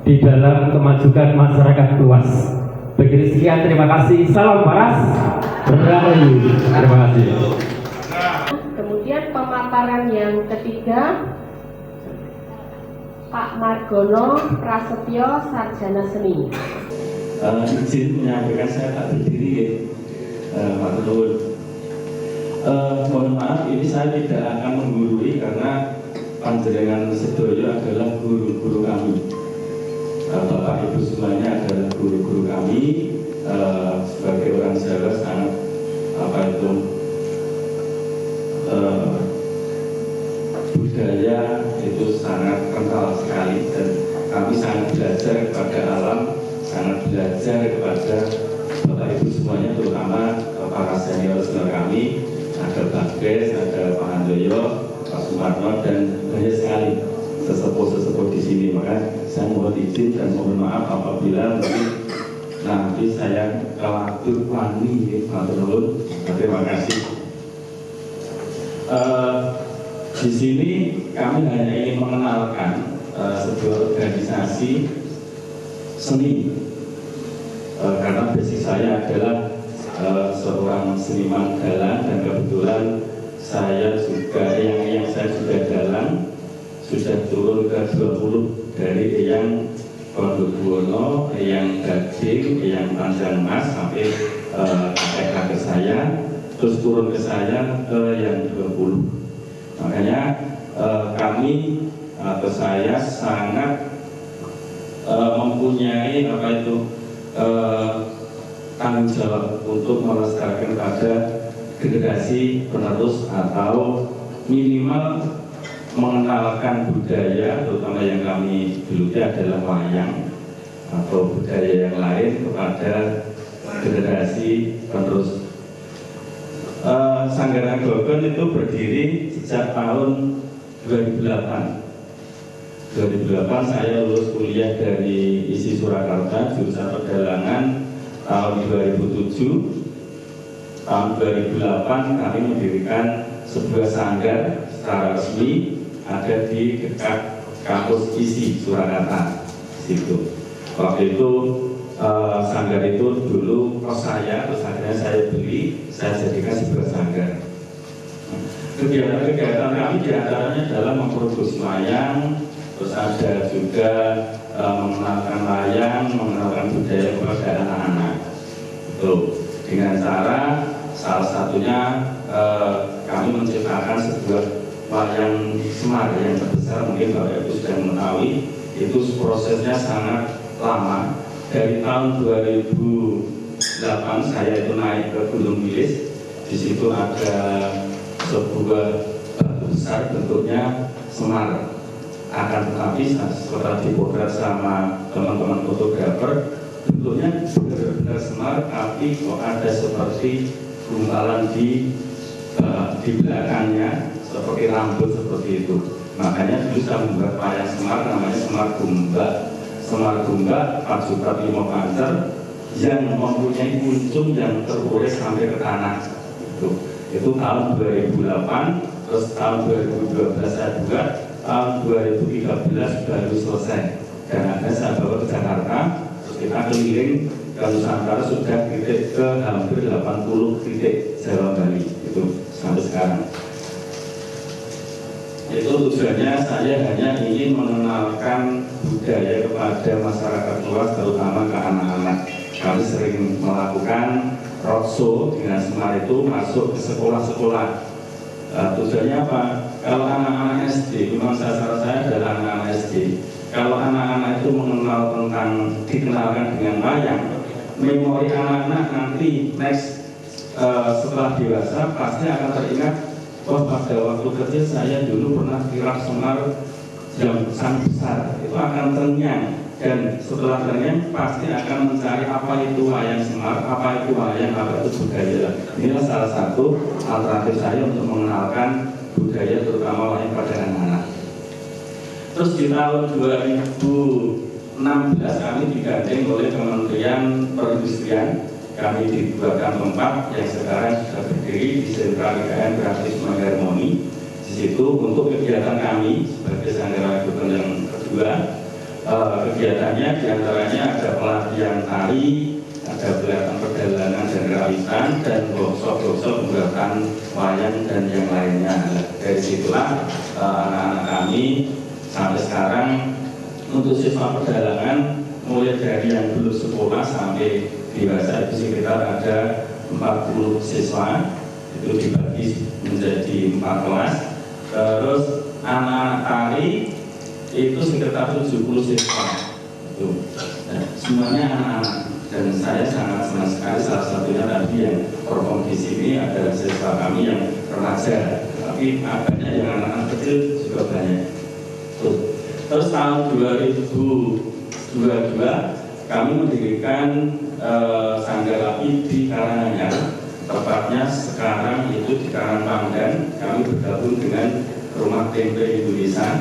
di dalam kemajuan masyarakat luas. Begitu sekian, terima kasih. Salam paras, berayu. Terima kasih. Kemudian pemaparan yang ketiga, Pak Margono Prasetyo, Sarjana Seni. Izin menyampaikan saya tak berdiri ya, Pak Ketua. Mohon maaf, ini saya tidak akan menggurui karena panjenengan sedoyo adalah guru-guru kami. Bapak Ibu semuanya adalah guru-guru kami. Sebagai orang Jawa sangat budaya itu sangat kental sekali, dan kami sangat belajar kepada alam, sangat belajar kepada Bapak Ibu semuanya, terutama para senior kami. Ada Pak Gres, ada Pak Handoyo, Pak Sumarno, dan banyak sekali sesepuh-sesepuh di sini. Maka saya mohon izin dan mohon maaf apabila nanti saya waktu wani, terima kasih. Di sini kami hanya ingin mengenalkan sebuah organisasi seni, karena basic saya adalah seorang seniman dalang, dan kebetulan saya juga yang saya juga dalang sudah turun ke 20 dari yang Pondok Buwono, yang Gading, yang Panjang Mas sampai kakek saya, terus turun ke saya ke yang 20. Makanya kami atau saya sangat mempunyai tanggung jawab untuk melestarikan pada generasi penerus, atau minimal mengenalkan budaya, terutama yang kami geluti adalah wayang atau budaya yang lain, kepada generasi penerus. Sanggar Grogon itu berdiri sejak tahun 2008. 2008 saya lulus kuliah dari ISI Surakarta, jurusan perdalangan. Tahun 2007, tahun 2008 kami mendirikan sebuah sanggar secara resmi, ada di dekat kampus ISI Surakarta. Situ. Waktu itu sanggar itu dulu kos saya, terus akhirnya saya beli, saya jadikan sebuah sanggar. Kegiatan-kegiatan kami diantaranya adalah memproduksi wayang, terus ada juga mengenalkan wayang, mengenalkan budaya kepada anak-anak. Itu dengan cara salah satunya kami menciptakan sebuah wayang Semar yang terbesar, mungkin Bapak Ibu sudah mengetahui. Itu prosesnya sangat lama. Dari tahun 2008 saya itu naik ke Gunung Wilis. Di situ ada sebuah batu besar, bentuknya Semar. Akan tetapi setelah dipotret sama teman-teman fotografer, bentuknya benar-benar Semar, tapi kok ada seperti gumpalan di belakangnya, seperti rambut seperti itu. Makanya dulu saya membuat wayang Semar, namanya Semar Gumbak. Semar Gumbak, Pak Sukat Limo Pancer, yang mempunyai kuncung yang terburai sampai ke tanah. Itu tahun 2008, terus tahun 2012 saya buat, tahun 2013 baru selesai. Dan akhirnya saya bawa ke Jakarta, terus kita keliling ke Nusantara, sudah titik ke hampir 80 titik Jawa Bali, itu sampai sekarang. Itu tujuannya saya hanya ingin mengenalkan budaya kepada masyarakat luas, terutama ke anak-anak. Kami sering melakukan roadshow dengan Semar itu masuk ke sekolah-sekolah. Tujuannya apa? Kalau anak-anak SD, memang sasaran saya adalah anak-anak SD. Kalau anak-anak itu mengenal tentang dikenalkan dengan wayang, memori anak-anak nanti next setelah dewasa pasti akan teringat, oh pada waktu kecil saya dulu pernah kirap Semar yang sangat besar, itu akan terngiang, dan setelah terngiang pasti akan mencari apa itu wayang Semar, apa itu wayang, apa itu budaya. Inilah salah satu alternatif saya untuk mengenalkan budaya terutama wayang pada anak-anak. Terus di tahun 2016 kami digandeng oleh Kementerian Perindustrian. Kami dibuatkan tempat yang sekarang sudah berdiri di Sentra IKN Kreatif Manggarmoni. Di situ untuk kegiatan kami sebagai Sanggar Gubern yang kedua, kegiatannya diantaranya ada pelatihan tari, ada pelatihan perjalanan dan rawitan, dan workshop pembuatan wayang dan yang lainnya. Dari situlah anak-anak kami sampai sekarang untuk siswa perjalanan mulai dari yang belum sekolah sampai dewasa itu sekitar ada 40 siswa, itu dibagi menjadi 4 kelas. Terus anak-anak tari itu sekitar 70 siswa itu. Nah, semuanya anak-anak, dan saya sangat senang sekali. Salah satunya tadi yang perform di sini adalah siswa kami yang remaja, tapi agaknya yang anak-anak kecil juga banyak. Terus tahun 2022 kami mendirikan Sanggar Api di Karanganyar, tepatnya sekarang itu di Karangpandan. Kami bergabung dengan Rumah Tempe Indonesia.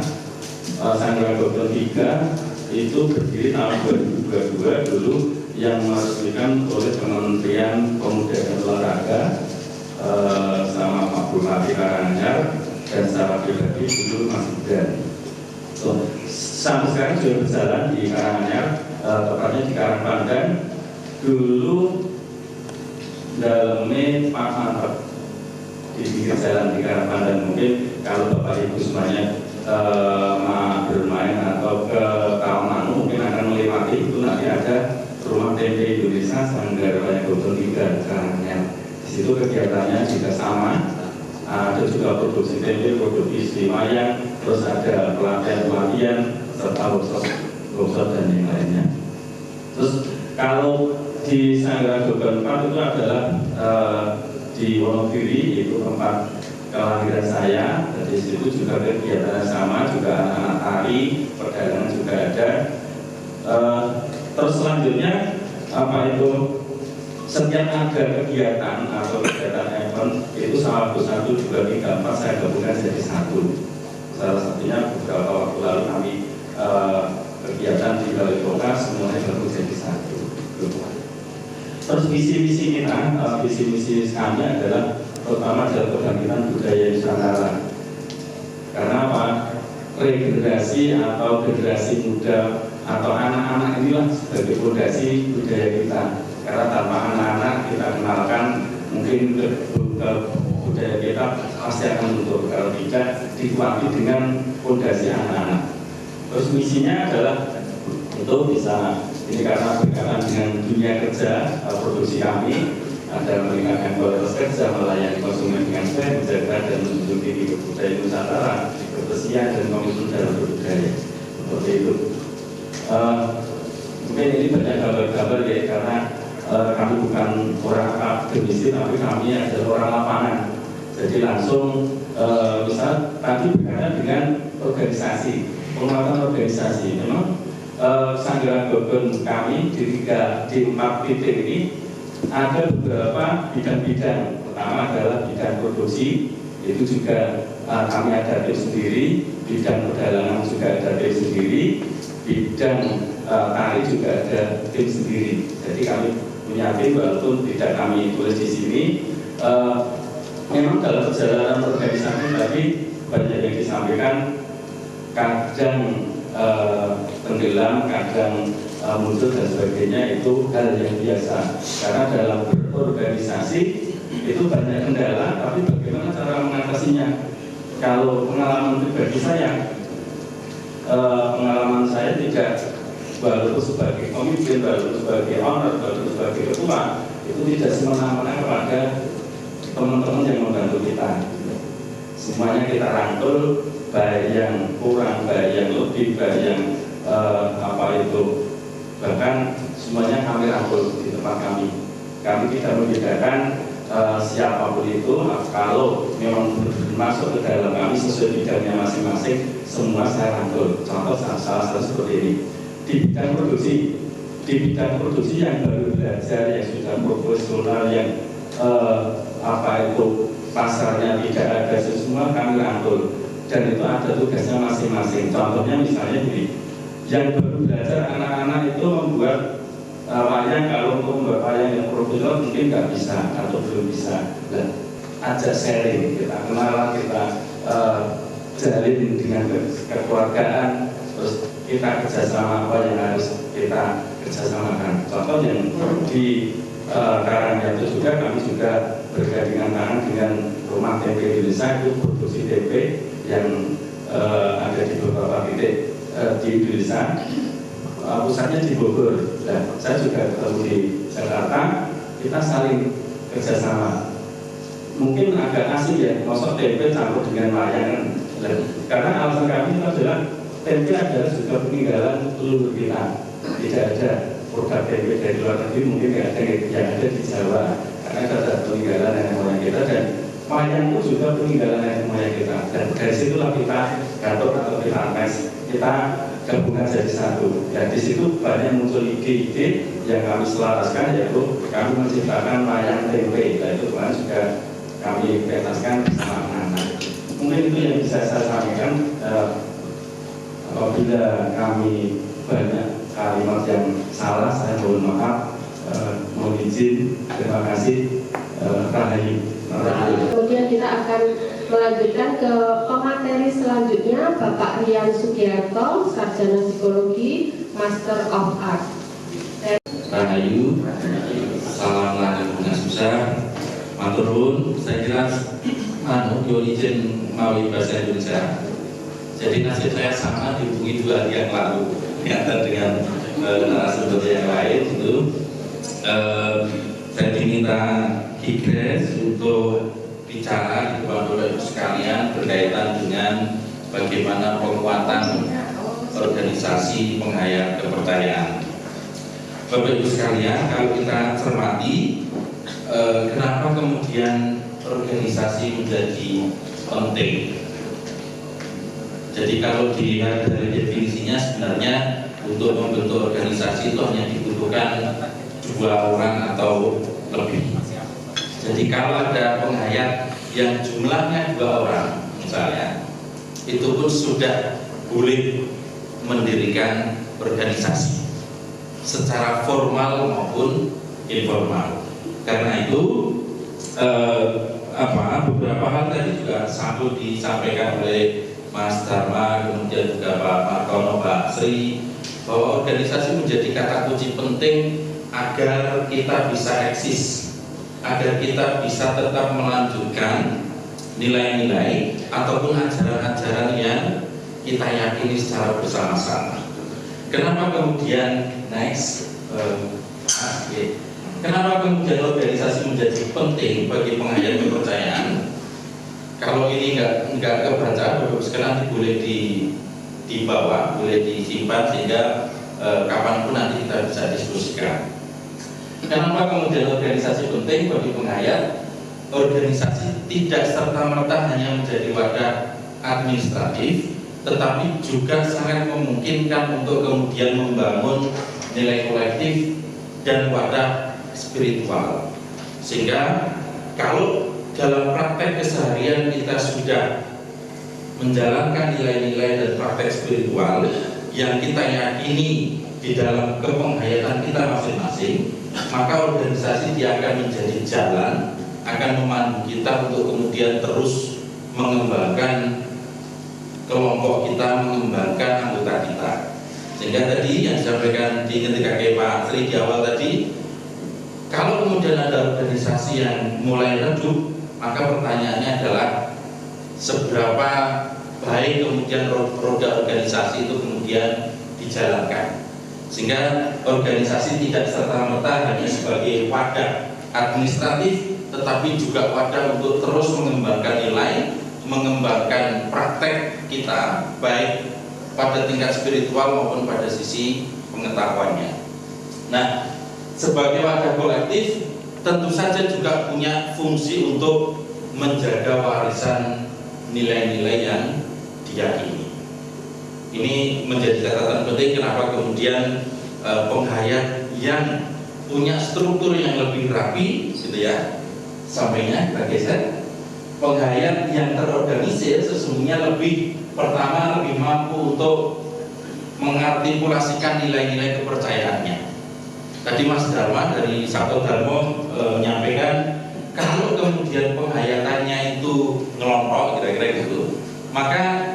Sanggar Gubern 3 itu berdiri tahun 2022 dulu, yang meresmikan oleh Kementerian Pemuda dan Olahraga sama Pak Bupati Karanganyar, dan secara pribadi dulu Mas Gibran. Sampai sekarang sudah berjalan di Karanganyar, tepatnya di Karangpandan. Dulu dalamnya Pak Mantap di pinggir jalan di Karangpandan. Mungkin kalau Bapak Ibu semuanya bermain atau ke Tawangmangu mungkin akan melewati itu, nanti ada Rumah Tempe Indonesia Sanggar Wayang Gubern 3 Karanganyar. Di situ kegiatannya juga sama. Ada juga produksi tempe, produksi wayang, terus ada pelatihan, serta workshop dan yang lainnya. Terus kalau di Sanggar Gubern 4 itu adalah di Wonogiri, itu tempat kelahiran saya. Dan di situ juga kegiatannya sama, juga anak-anak tari, perdagangan juga ada. Terus selanjutnya apa itu? Setiap ada kegiatan atau kegiatan event itu sama satu, dua, tiga, empat saya gabungkan jadi satu. Salah satunya beberapa waktu lalu kami kegiatan di Balai Kota semuanya gabung jadi satu. Terus visi-misi kita, visi-misi kami adalah pertama adalah kebangkitan budaya Nusantara. Karena apa? Regenerasi atau generasi muda atau anak-anak inilah sebagai fondasi budaya kita. Karena tanpa anak-anak kita kenalkan, mungkin budaya kita pasti akan luntur kalau tidak dikuati dengan fondasi anak-anak. Terus misinya adalah untuk bisa, ini karena berkaitan dengan dunia kerja, produksi kami ada meningkatkan kualitas kerja, melayani konsumen dengan baik, menjaga dan menjunjung tinggi budaya Nusantara, kebersihan dan komitmen dalam berbudaya. Seperti itu. Mungkin ini banyak gambar-gambar ya, karena kami bukan orang akademisi, tapi kami adalah orang lapangan. Jadi langsung misal tadi berkaitan dengan organisasi, penguatan organisasi. Memang Sanggar Gubern kami di 4 titik ini ada beberapa bidang-bidang. Pertama adalah bidang produksi, itu juga kami ada tim sendiri. Bidang perjalanan juga ada tim sendiri. Bidang tari juga ada tim sendiri. Jadi kami punya tim, walaupun tidak kami tulis di sini. Memang dalam perjalanan organisasi tadi banyak yang disampaikan, kadang tenggelam, kadang muncul dan sebagainya, itu hal yang biasa. Karena dalam berorganisasi itu banyak kendala, tapi bagaimana cara mengatasinya? Kalau pengalaman pribadi saya, pengalaman saya tidak baru sebagai pemimpin, baru sebagai owner, baru sebagai ketua, itu tidak semena-mena kepada teman-teman yang membantu kita. Semuanya kita rangkul, baik yang kurang, baik yang lebih, baik yang bahkan semuanya kami rangkul di tempat kami. Kami tidak membedakan siapapun itu. Kalau memang masuk ke dalam kami sesuai bidangnya masing-masing, semua saya rangkul. Contoh salah satu seperti ini di bidang produksi yang baru belajar, yang sudah profesional, yang pasarnya tidak ada, semua kami rangkul, dan itu ada tugasnya masing-masing. Contohnya misalnya gini, yang baru belajar anak-anak itu membuat wayang. Kalau untuk membuat wayang yang profesional mungkin nggak bisa atau belum bisa, dan ajak sharing, kita kenalan, kita jalin dengan kekeluargaan, terus kita kerjasama apa yang harus kita kerjasamakan. Contoh yang di Karangjati juga, kami juga bergandengan tangan dengan rumah tempe Indonesia, itu produksi tempe yang ada di beberapa titik di Indonesia. Pusatnya di Bogor. Nah, saya juga ketemu di Jakarta, kita saling kerjasama. Mungkin agak asing ya, masuk tempe campur dengan wayang. Karena alasan kami itu adalah tempe adalah juga peninggalan leluhur kita. Tidak ada produk tempe dari luar negeri, mungkin tidak ada yang ada di Jawa. Karena itu ada peninggalan nenek moyang kita, dan wayang itu juga peninggalan nenek moyang kita. Dan dari situlah kita gatot atau kita mes, kita gabungan jadi satu. Dan di situ banyak muncul ide-ide yang kami selaraskan, yaitu kami menciptakan wayang tempe. Dan itu kemarin juga kami pentaskan bersama anak-anak. Mungkin itu yang bisa saya sampaikan. Apabila kami banyak kalimat yang salah, saya mohon maaf, mohon izin. Terima kasih. Rahayu. Kemudian kita akan melanjutkan ke pemateri selanjutnya, Bapak Rian Sugiarto, Sarjana Psikologi, Master of Art. Rahayu, salam langgeng bunga susah, maturun. Saya kira izin mawi bahasa Indonesia. Jadi nasib saya sama dihubungi 2 hari yang lalu, dengan narasumber yang lain itu. Saya diminta Kigres untuk bicara di depan Bapak Ibu sekalian berkaitan dengan bagaimana penguatan organisasi penghayat kepercayaan. Bapak Ibu sekalian, kalau kita cermati, kenapa kemudian organisasi menjadi penting? Jadi kalau dilihat dari definisinya, sebenarnya untuk membentuk organisasi itu hanya dibutuhkan 2 orang atau lebih. Jadi kalau ada penghayat yang jumlahnya 2 orang misalnya, itu pun sudah boleh mendirikan organisasi secara formal maupun informal. Karena itu beberapa hal tadi juga satu disampaikan oleh Mas Dharma, kemudian juga Pak Martono, Pak Sri, bahwa organisasi menjadi kata kunci penting agar kita bisa eksis, agar kita bisa tetap melanjutkan nilai-nilai ataupun ajaran-ajaran yang kita yakini secara bersama-sama. Kenapa kemudian kenapa kemudian organisasi menjadi penting bagi penghayat kepercayaan? Kalau ini nggak kebaca, sekarang boleh dibawa, boleh disimpan sehingga kapanpun nanti kita bisa diskusikan. Kenapa kemudian organisasi penting bagi penghayat? Organisasi tidak serta-merta hanya menjadi wadah administratif, tetapi juga sangat memungkinkan untuk kemudian membangun nilai kolektif dan wadah spiritual. Sehingga kalau dalam praktek keseharian kita sudah menjalankan nilai-nilai dan praktek spiritual yang kita yakini di dalam kepenghayatan kita masing-masing, maka organisasi dia akan menjadi jalan, akan memandu kita untuk kemudian terus mengembangkan kelompok kita, mengembangkan anggota kita. Sehingga tadi yang disampaikan di ketika Pak Sri di awal tadi, kalau kemudian ada organisasi yang mulai redup, maka pertanyaannya adalah seberapa baik kemudian roda organisasi itu kemudian dijalankan, sehingga organisasi tidak serta-merta hanya sebagai wadah administratif, tetapi juga wadah untuk terus mengembangkan nilai, mengembangkan praktek kita baik pada tingkat spiritual maupun pada sisi pengetahuannya. Nah, sebagai wadah kolektif tentu saja juga punya fungsi untuk menjaga warisan nilai-nilai yang diyakini. Ini menjadi catatan penting kenapa kemudian penghayat yang punya struktur yang lebih rapi, gitu ya, sampainya kita geser. Penghayat yang terorganisir sesungguhnya pertama lebih mampu untuk mengartikulasikan nilai-nilai kepercayaannya. Tadi Mas Dharma dari Sabto Dharma menyampaikan kalau kemudian penghayatannya itu ngelontok kira-kira gitu, maka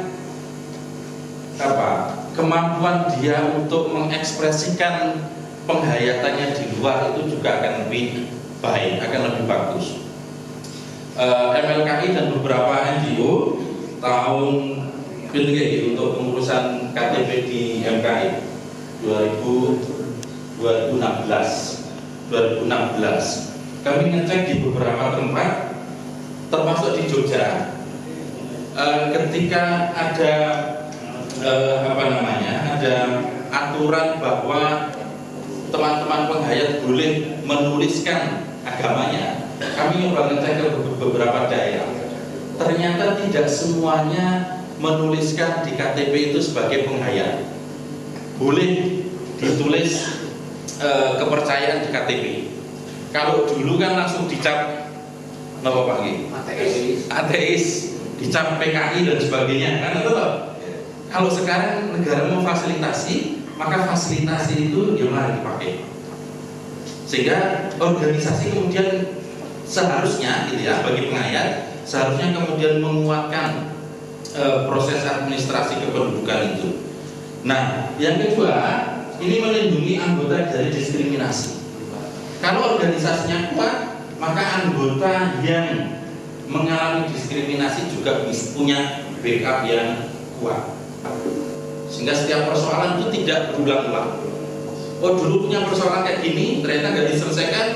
kemampuan dia untuk mengekspresikan penghayatannya di luar itu juga akan lebih baik, akan lebih bagus. MLKI dan beberapa NGO tahun pilih untuk pengurusan KTP di MKI 2016 kami ngecek di beberapa tempat termasuk di Jogja, ketika ada ada aturan bahwa teman-teman penghayat boleh menuliskan agamanya, kami coba ngecek ke beberapa daerah, ternyata tidak semuanya menuliskan di KTP itu sebagai penghayat. Boleh ditulis kepercayaan di KTP. Kalau dulu kan langsung dicap ateis, dicap PKI dan sebagainya, kan itu loh. Kalau sekarang negara memfasilitasi, maka fasilitasi itu ya mari dipakai. Sehingga organisasi kemudian seharusnya gitu ya, bagi penghayat seharusnya kemudian menguatkan proses administrasi kependudukan itu. Nah, yang kedua, ini melindungi anggota dari diskriminasi. Kalau organisasinya kuat, maka anggota yang mengalami diskriminasi juga punya backup yang kuat. Sehingga setiap persoalan itu tidak berulang-ulang. Oh, dulu punya persoalan kayak gini, ternyata nggak diselesaikan,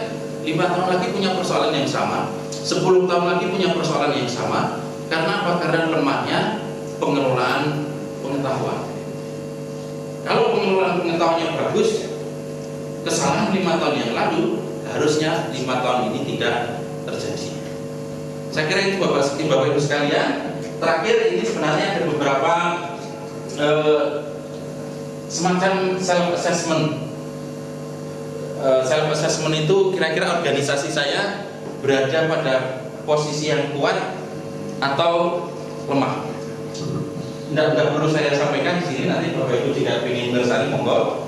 5 tahun lagi punya persoalan yang sama, 10 tahun lagi punya persoalan yang sama. Karena apa? Karena lemahnya pengelolaan pengetahuan. Kalau pengelolaan pengetahuannya bagus, kesalahan 5 tahun yang lalu harusnya 5 tahun ini tidak terjadi. Saya kira itu Bapak Ibu sekalian. Terakhir, ini sebenarnya ada beberapa semacam self assessment. Self assessment itu kira-kira organisasi saya berada pada posisi yang kuat atau lemah. Tidak perlu saya sampaikan di sini, nanti Bapak Ibu tidak ingin bersani monggo.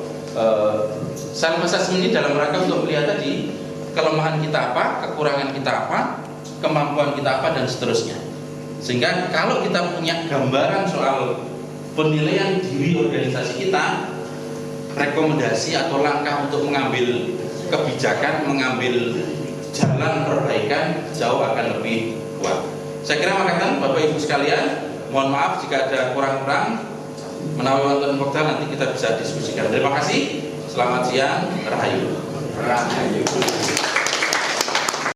Self assessment ini dalam rangka untuk melihat tadi kelemahan kita apa, kekurangan kita apa, kemampuan kita apa, dan seterusnya. Sehingga kalau kita punya gambaran soal penilaian diri organisasi kita, rekomendasi atau langkah untuk mengambil kebijakan, mengambil jalan perbaikan jauh akan lebih kuat. Saya kira makatan Bapak Ibu sekalian, mohon maaf jika ada kurang-kurang. Menawi wonten wekdal nanti kita bisa diskusikan. Terima kasih. Selamat siang. Rahayu.